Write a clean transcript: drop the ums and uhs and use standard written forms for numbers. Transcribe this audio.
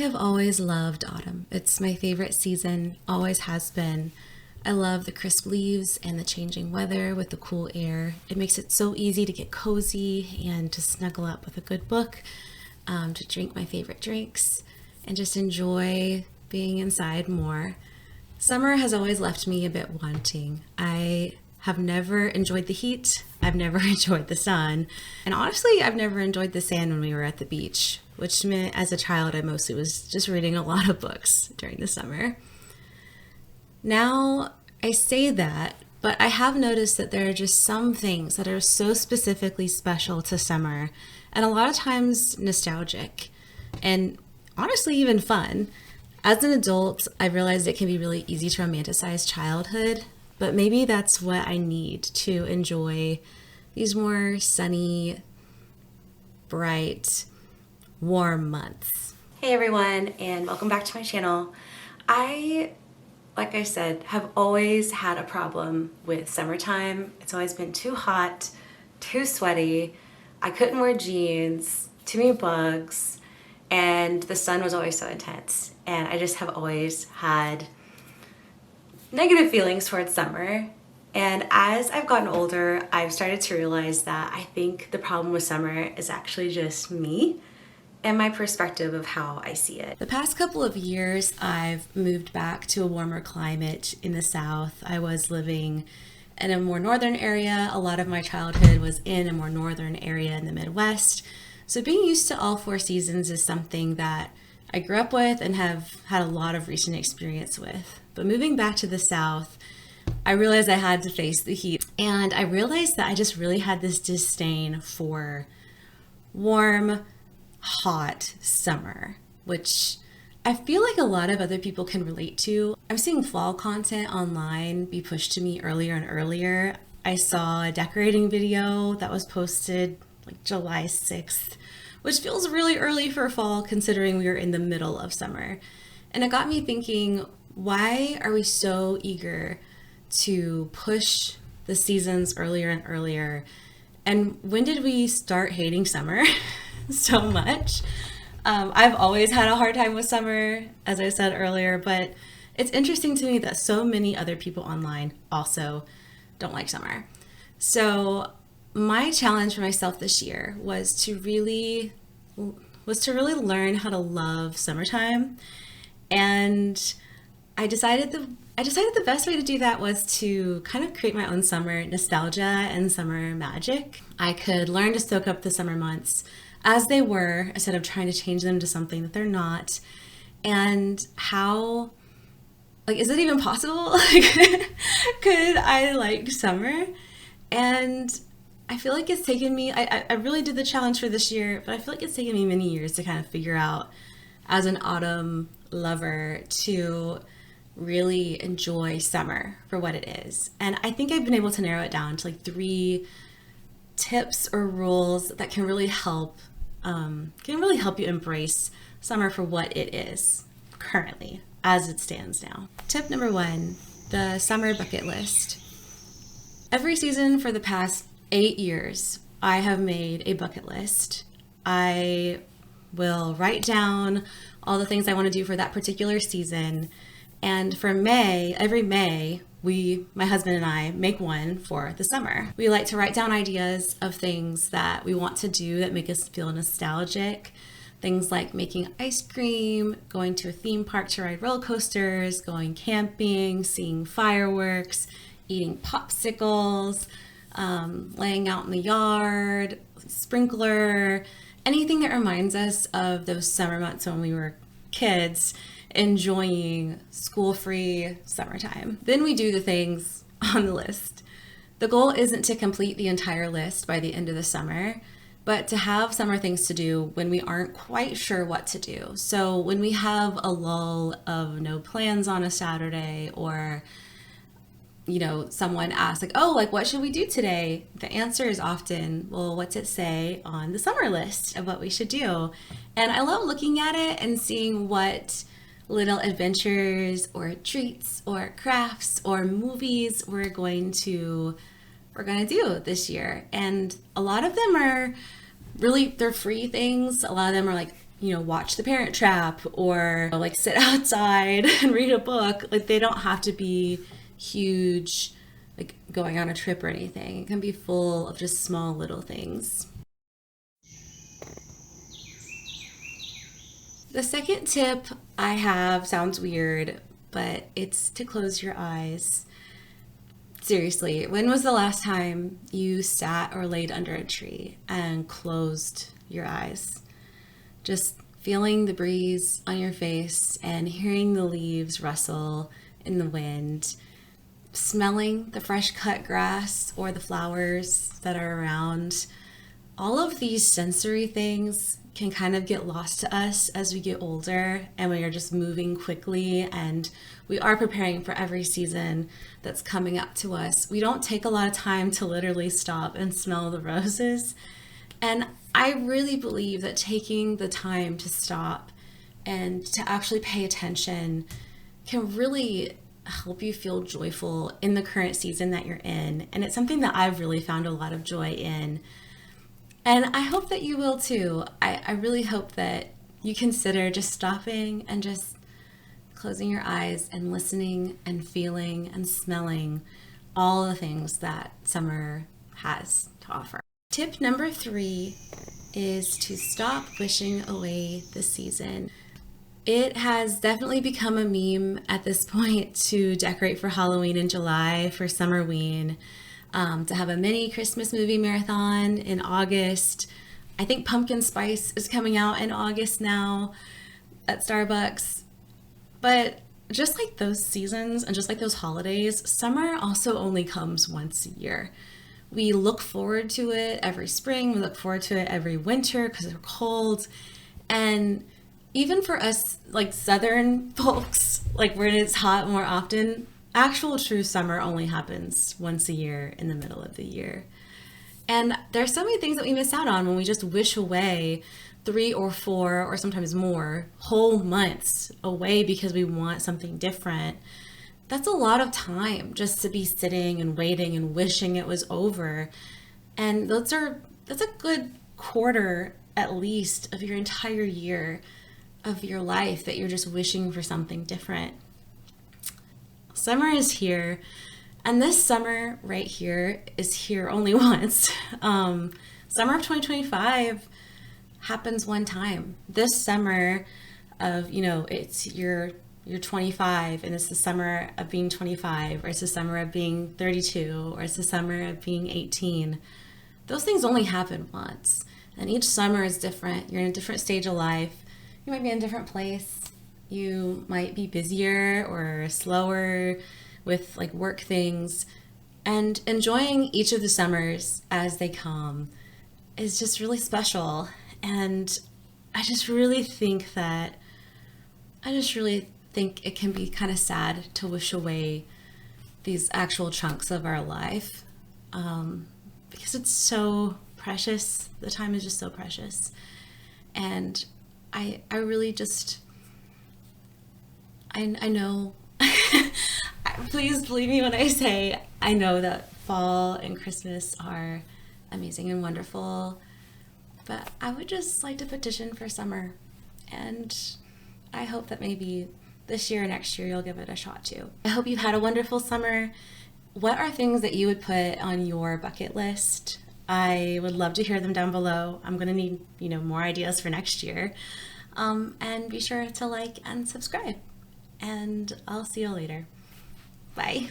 have always loved autumn. It's my favorite season, always has been. I love the crisp leaves and the changing weather with the cool air. It makes it so easy to get cozy and to snuggle up with a good book, to drink my favorite drinks, and just enjoy being inside more. Summer has always left me a bit wanting. I have never enjoyed the heat. I've never enjoyed the sun. And honestly, I've never enjoyed the sand when we were at the beach, which meant as a child, I mostly was just reading a lot of books during the summer. Now, I say that, but I have noticed that there are just some things that are so specifically special to summer, and a lot of times nostalgic, and honestly even fun. As an adult, I've realized it can be really easy to romanticize childhood, but maybe that's what I need to enjoy these more sunny, bright, warm months. Hey everyone, and welcome back to my channel. Like I said, have always had a problem with summertime. It's always been too hot, too sweaty. I couldn't wear jeans, too many bugs, and the sun was always so intense. And I just have always had negative feelings towards summer. And as I've gotten older, I've started to realize that I think the problem with summer is actually just me and my perspective of how I see it. The past couple of years, I've moved back to a warmer climate in the South. I was living in a more northern area. A lot of my childhood was in a more northern area in the Midwest. So being used to all four seasons is something that I grew up with and have had a lot of recent experience with. But moving back to the South, I realized I had to face the heat. And I realized that I just really had this disdain for warm, hot summer, which I feel like a lot of other people can relate to. I'm seeing fall content online be pushed to me earlier and earlier. I saw a decorating video that was posted like July 6th, which feels really early for fall considering we are in the middle of summer. And it got me thinking, why are we so eager to push the seasons earlier and earlier? And when did we start hating summer so much? I've always had a hard time with summer, as I said earlier, but it's interesting to me that so many other people online also don't like summer. So my challenge for myself this year was to really learn how to love summertime. And I decided the best way to do that was to kind of create my own summer nostalgia and summer magic. I could learn to soak up the summer months as they were instead of trying to change them to something that they're not. And how, is it even possible? Could I like summer? And I feel like it's taken me, I really did the challenge for this year, but I feel like it's taken me many years to kind of figure out as an autumn lover to really enjoy summer for what it is. And I think I've been able to narrow it down to like 3 tips or rules that can really help you embrace summer for what it is currently as it stands now. Tip number 1, the summer bucket list. Every season for the past 8 years, I have made a bucket list. I will write down all the things I want to do for that particular season. And for May, every May, my husband and I, make one for the summer. We like to write down ideas of things that we want to do that make us feel nostalgic. Things like making ice cream, going to a theme park to ride roller coasters, going camping, seeing fireworks, eating popsicles, laying out in the yard, sprinkler, anything that reminds us of those summer months when we were kids, enjoying school-free summertime. Then we do the things on the list. The goal isn't to complete the entire list by the end of the summer, but to have summer things to do when we aren't quite sure what to do. So when we have a lull of no plans on a Saturday, or someone asks what should we do today? The answer is often, well, what's it say on the summer list of what we should do? And I love looking at it and seeing what little adventures or treats or crafts or movies we're going to do this year. And a lot of them are they're free things. A lot of them are like watch The Parent Trap or like sit outside and read a book. Like they don't have to be huge, like going on a trip or anything. It can be full of just small little things. The second tip I have sounds weird, but it's to close your eyes. Seriously, when was the last time you sat or laid under a tree and closed your eyes? Just feeling the breeze on your face and hearing the leaves rustle in the wind, smelling the fresh cut grass or the flowers that are around. All of these sensory things can kind of get lost to us as we get older and we are just moving quickly and we are preparing for every season that's coming up to us. We don't take a lot of time to literally stop and smell the roses. And I really believe that taking the time to stop and to actually pay attention can really help you feel joyful in the current season that you're in. And it's something that I've really found a lot of joy in. And I hope that you will too. I really hope that you consider just stopping and just closing your eyes and listening and feeling and smelling all the things that summer has to offer. Tip number 3 is to stop wishing away the season. It has definitely become a meme at this point to decorate for Halloween in July, for Summerween, to have a mini Christmas movie marathon in August. I think Pumpkin Spice is coming out in August now at Starbucks. But just like those seasons and just like those holidays, summer also only comes once a year. We look forward to it every spring. We look forward to it every winter because they're cold. And even for us, like Southern folks, like where it's hot more often, actual true summer only happens once a year in the middle of the year. And there's so many things that we miss out on when we just wish away 3 or 4 or sometimes more whole months away because we want something different. That's a lot of time just to be sitting and waiting and wishing it was over. And that's a good quarter at least of your entire year of your life that you're just wishing for something different. Summer is here, and this summer right here is here only once. Summer of 2025 happens one time. This summer of, it's you're 25 and it's the summer of being 25, or it's the summer of being 32, or it's the summer of being 18. Those things only happen once, and each summer is different. You're in a different stage of life. You might be in a different place. You might be busier or slower with like work things, and enjoying each of the summers as they come is just really special. And I just really think it can be kind of sad to wish away these actual chunks of our life, because it's so precious. The time is just so precious. And I really just, I know, please believe me when I say, I know that fall and Christmas are amazing and wonderful, but I would just like to petition for summer. And I hope that maybe this year or next year you'll give it a shot too. I hope you've had a wonderful summer. What are things that you would put on your bucket list? I would love to hear them down below. I'm going to need, more ideas for next year. And be sure to like and subscribe. And I'll see you later. Bye.